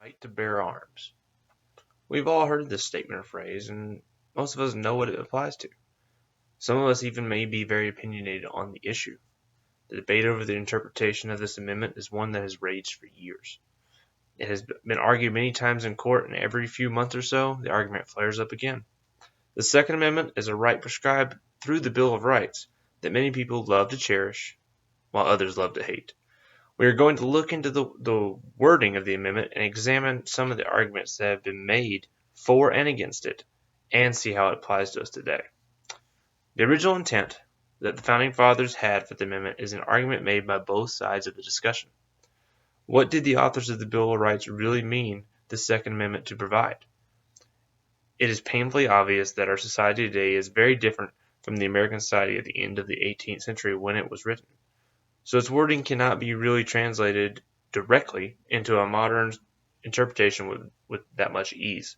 right to bear arms. We've all heard this statement or phrase, and most of us know what it applies to. Some of us even may be very opinionated on the issue. The debate over the interpretation of this amendment is one that has raged for years. It has been argued many times in court, and every few months or so, the argument flares up again. The Second Amendment is a right prescribed through the Bill of Rights that many people love to cherish, while others love to hate. We are going to look into the wording of the amendment and examine some of the arguments that have been made for and against it, and see how it applies to us today. The original intent that the Founding Fathers had for the amendment is an argument made by both sides of the discussion. What did the authors of the Bill of Rights really mean the Second Amendment to provide? It is painfully obvious that our society today is very different from the American society at the end of the 18th century when it was written. So its wording cannot be really translated directly into a modern interpretation with that much ease.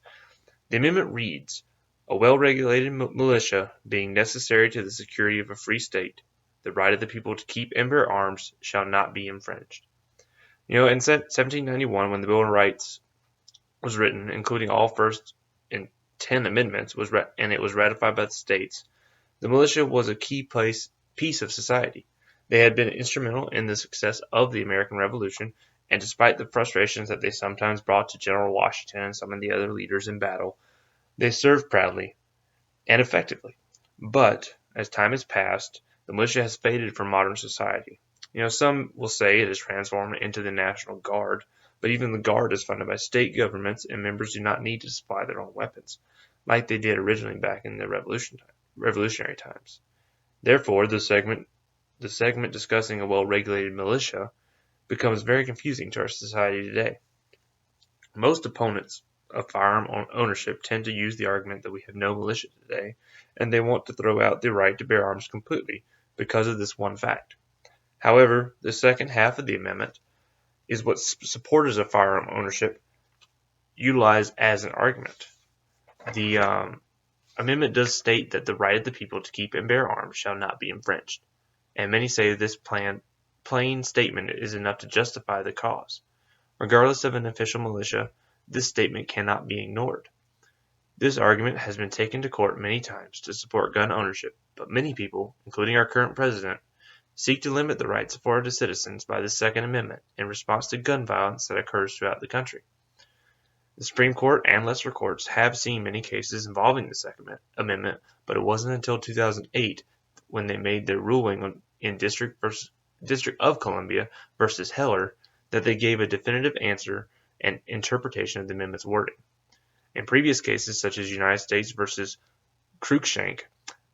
The amendment reads, "A well-regulated militia being necessary to the security of a free state, the right of the people to keep and bear arms shall not be infringed." In 1791, when the Bill of Rights was written, including all first and 10 amendments, and it was ratified by the states, the militia was a key piece of society. They had been instrumental in the success of the American Revolution, and despite the frustrations that they sometimes brought to General Washington and some of the other leaders in battle, they served proudly and effectively. But as time has passed, the militia has faded from modern society. Some will say it has transformed into the National Guard, but even the Guard is funded by state governments, and members do not need to supply their own weapons, like they did originally back in the revolutionary times. Therefore, the segment discussing a well-regulated militia becomes very confusing to our society today. Most opponents of firearm ownership tend to use the argument that we have no militia today, and they want to throw out the right to bear arms completely because of this one fact. However, the second half of the amendment is what supporters of firearm ownership utilize as an argument. The amendment does state that the right of the people to keep and bear arms shall not be infringed, and many say this plain statement is enough to justify the cause. Regardless of an official militia, this statement cannot be ignored. This argument has been taken to court many times to support gun ownership, but many people, including our current president, seek to limit the rights afforded to citizens by the Second Amendment in response to gun violence that occurs throughout the country. The Supreme Court and lesser courts have seen many cases involving the Second Amendment, but it wasn't until 2008 when they made their ruling in District of Columbia versus Heller that they gave a definitive answer and interpretation of the amendment's wording. In previous cases, such as United States versus Cruikshank,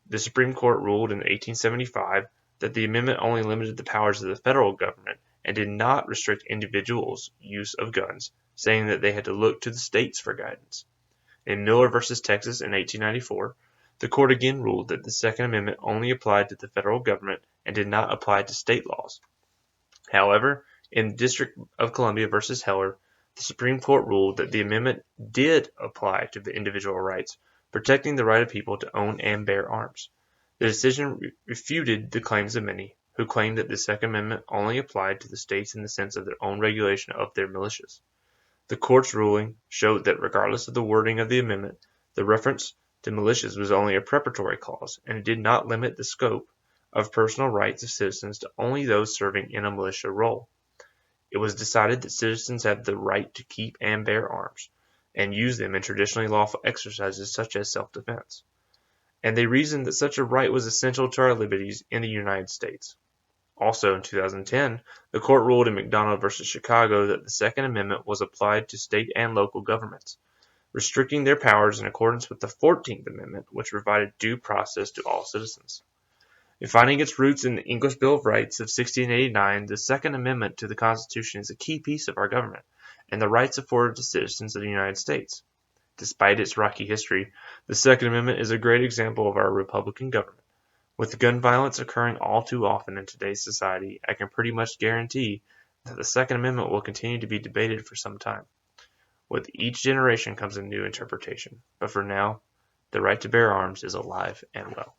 the Supreme Court ruled in 1875 that the amendment only limited the powers of the federal government and did not restrict individuals' use of guns, saying that they had to look to the states for guidance. In Miller versus Texas in 1894, the court again ruled that the Second Amendment only applied to the federal government and did not apply to state laws. However, in District of Columbia versus Heller, the Supreme Court ruled that the amendment did apply to the individual rights, protecting the right of people to own and bear arms. The decision refuted the claims of many who claimed that the Second Amendment only applied to the states in the sense of their own regulation of their militias. The court's ruling showed that regardless of the wording of the amendment, the reference to militias was only a preparatory clause, and it did not limit the scope of personal rights of citizens to only those serving in a militia role. It was decided that citizens have the right to keep and bear arms, and use them in traditionally lawful exercises such as self-defense. And they reasoned that such a right was essential to our liberties in the United States. Also in 2010, the court ruled in McDonald versus Chicago that the Second Amendment was applied to state and local governments, restricting their powers in accordance with the 14th Amendment, which provided due process to all citizens. In finding its roots in the English Bill of Rights of 1689, the Second Amendment to the Constitution is a key piece of our government and the rights afforded to citizens of the United States. Despite its rocky history, the Second Amendment is a great example of our Republican government. With gun violence occurring all too often in today's society, I can pretty much guarantee that the Second Amendment will continue to be debated for some time. With each generation comes a new interpretation, but for now, the right to bear arms is alive and well.